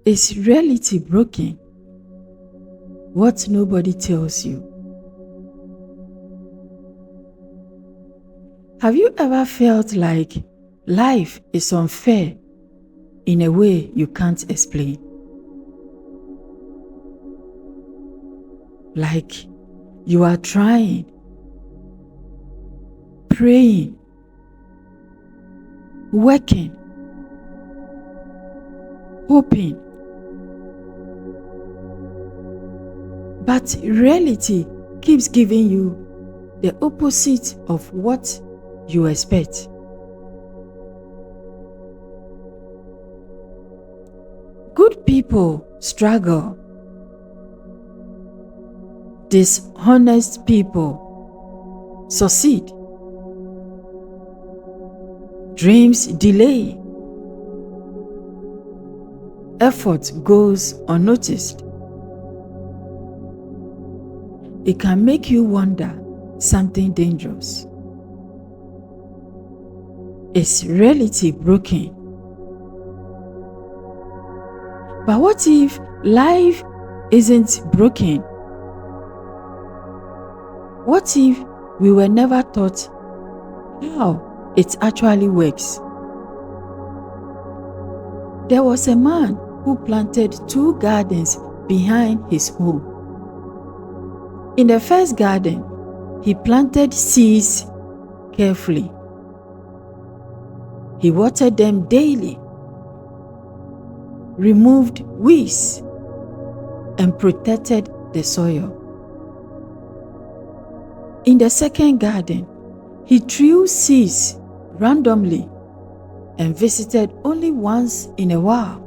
Is reality broken? What nobody tells you. Have you ever felt like life is unfair in a way you can't explain? Like you are trying, praying, working, hoping, but reality keeps giving you the opposite of what you expect. Good people struggle. Dishonest people succeed. Dreams delay. Effort goes unnoticed. It can make you wonder something dangerous. Is reality broken? But what if life isn't broken? What if we were never taught how it actually works? There was a man who planted 2 gardens behind his home. In the first garden, he planted seeds carefully. He watered them daily, removed weeds, and protected the soil. In the second garden, he threw seeds randomly and visited only once in a while.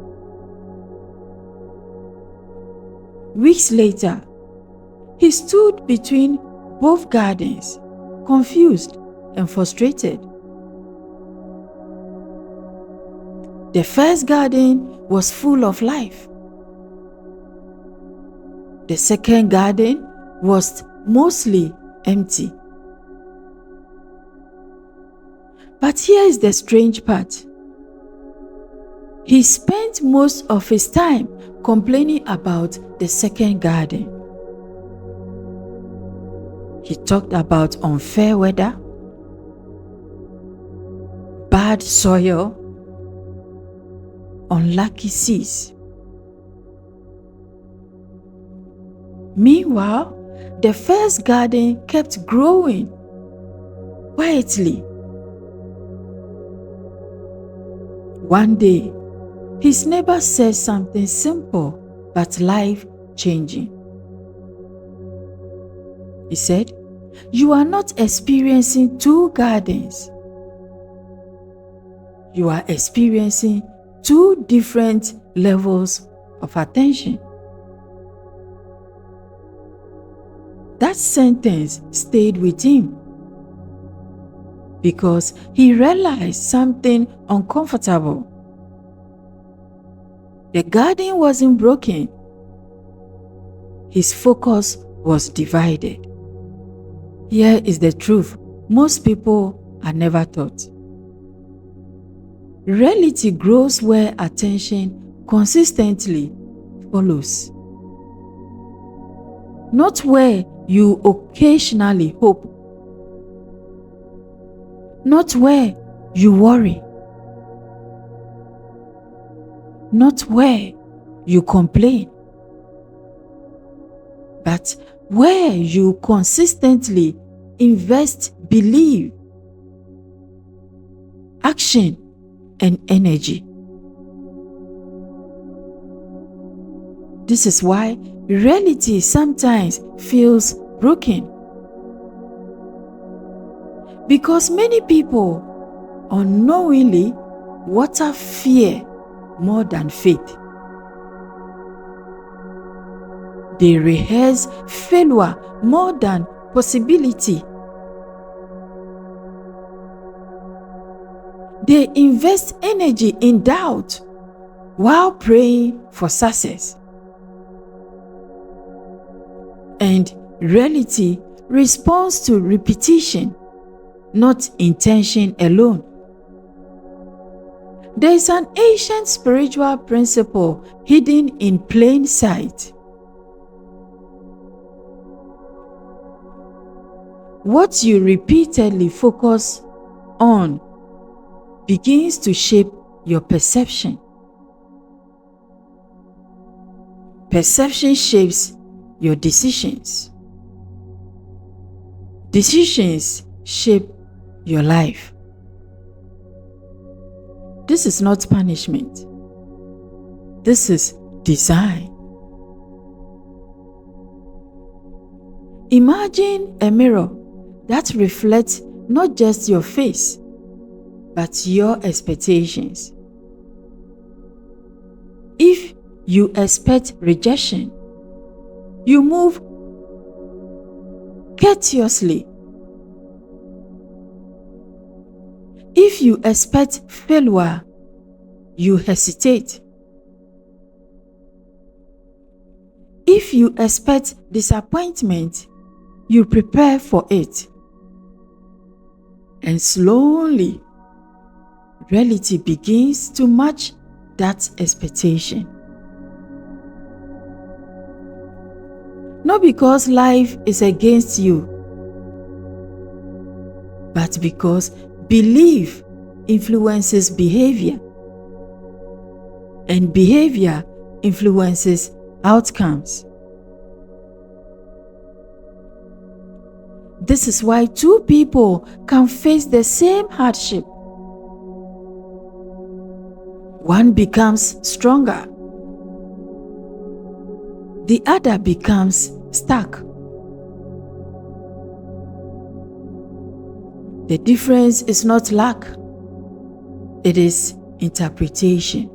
Weeks later, he stood between both gardens, confused and frustrated. The first garden was full of life. The second garden was mostly empty. But here is the strange part. He spent most of his time complaining about the second garden. He talked about unfair weather, bad soil, unlucky seeds. Meanwhile, the first garden kept growing quietly. One day, his neighbor said something simple but life-changing. He said, "You are not experiencing 2 gardens. You are experiencing 2 different levels of attention." That sentence stayed with him because he realized something uncomfortable. The garden wasn't broken. His focus was divided. Here is the truth most people are never taught. Reality grows where attention consistently follows. Not where you occasionally hope. Not where you worry. Not where you complain. But where you consistently invest belief, action, and energy. This is why reality sometimes feels broken. Because many people unknowingly water fear more than faith. They rehearse failure more than possibility. They invest energy in doubt while praying for success. And reality responds to repetition, not intention alone. There is an ancient spiritual principle hidden in plain sight. What you repeatedly focus on begins to shape your perception. Perception shapes your decisions. Decisions shape your life. This is not punishment. This is design. Imagine a mirror that reflects not just your face, but your expectations. If you expect rejection, you move courteously. If you expect failure, you hesitate. If you expect disappointment, you prepare for it. And slowly, reality begins to match that expectation. Not because life is against you, but because belief influences behavior, and behavior influences outcomes. This is why two people can face the same hardship. One becomes stronger. The other becomes stuck. The difference is not lack. It is interpretation.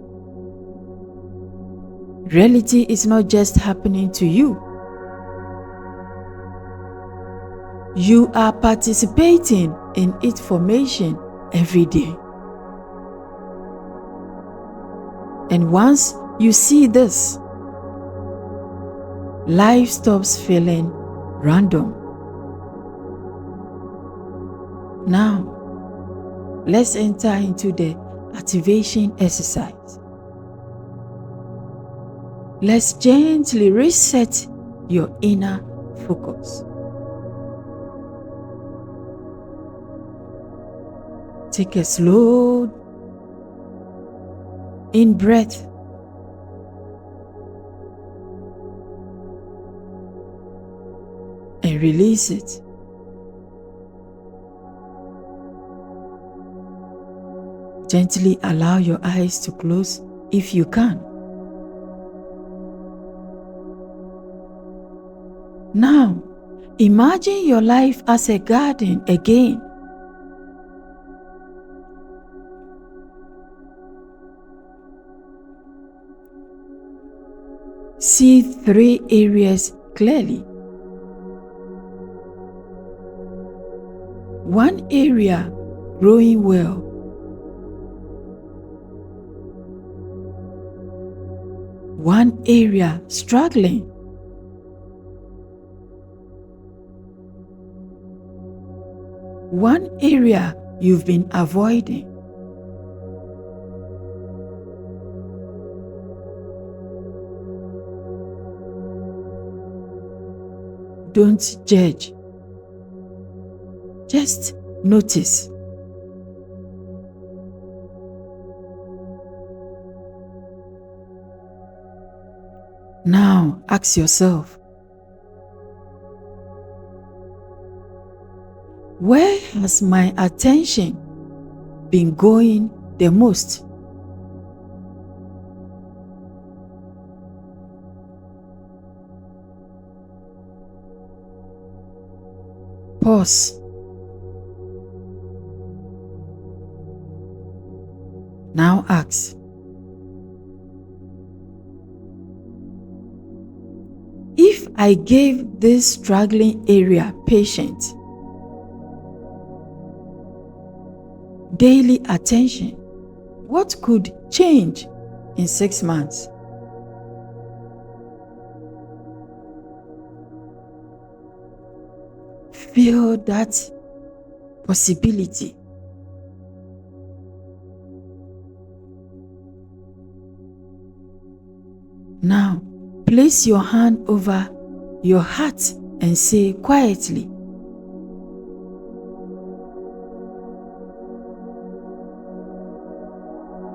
Reality is not just happening to you. You are participating in its formation every day. And once you see this, life stops feeling random. Now, let's enter into the activation exercise. Let's gently reset your inner focus. Take a slow in breath. And release it. Gently allow your eyes to close if you can. Now, imagine your life as a garden again. See 3 areas clearly. One area growing well. One area struggling. One area you've been avoiding. Don't judge. Just notice. Now ask yourself, where has my attention been going the most? Pause. Now ask, if I gave this struggling area patience, daily attention, what could change in 6 months? Feel that possibility. Now, place your hand over your heart and say quietly,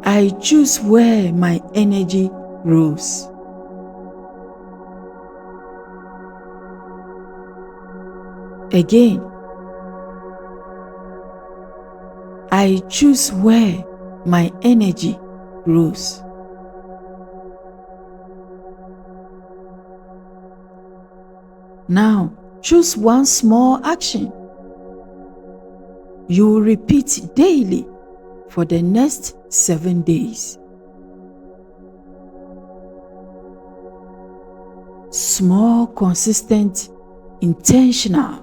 I choose where my energy grows. Again, I choose where my energy grows. Now, choose one small action you will repeat daily for the next 7 days. Small, consistent, intentional.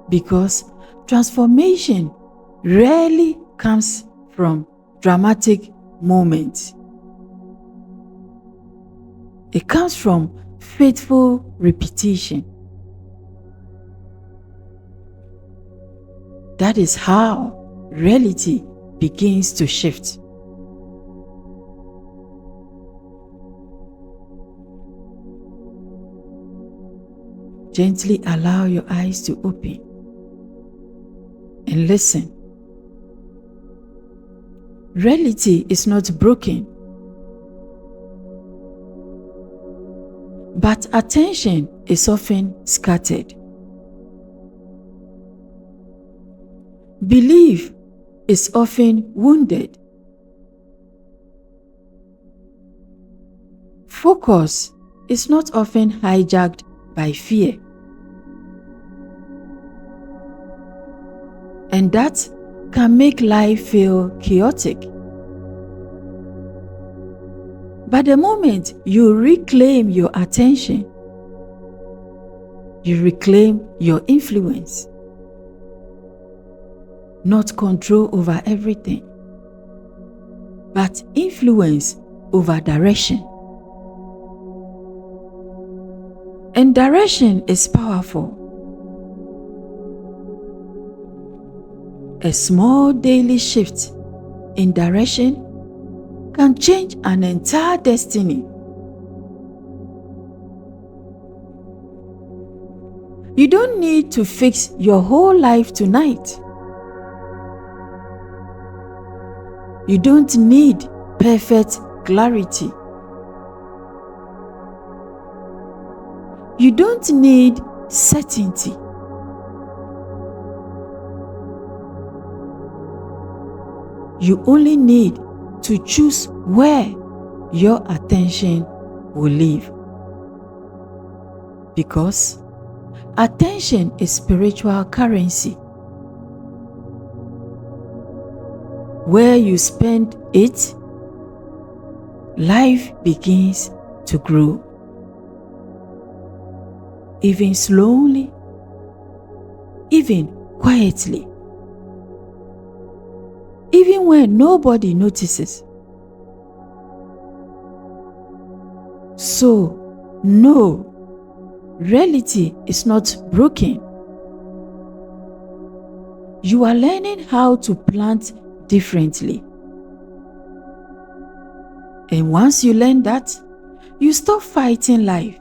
Because transformation rarely comes from dramatic moments. It comes from faithful repetition. That is how reality begins to shift. Gently allow your eyes to open and listen. Reality is not broken, but attention is often scattered. Belief is often wounded. Focus is not often hijacked by fear. And that can make life feel chaotic. But the moment you reclaim your attention, you reclaim your influence, not control over everything, but influence over direction. And direction is powerful. A small daily shift in direction can change an entire destiny. You don't need to fix your whole life tonight. You don't need perfect clarity. You don't need certainty. You only need to choose where your attention will live. Because attention is spiritual currency. Where you spend it, life begins to grow. Even slowly, even quietly. Even when nobody notices. So, no, reality is not broken. You are learning how to plant differently. And once you learn that, you stop fighting life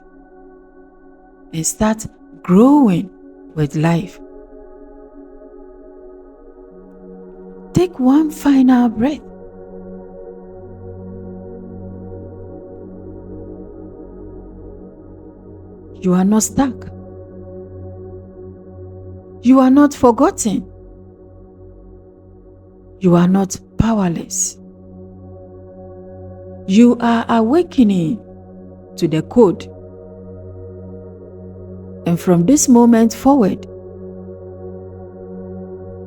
and start growing with life. Take one final breath. You are not stuck. You are not forgotten. You are not powerless. You are awakening to the code. And from this moment forward,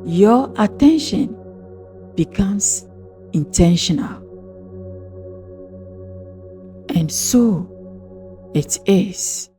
your attention becomes intentional. And so it is.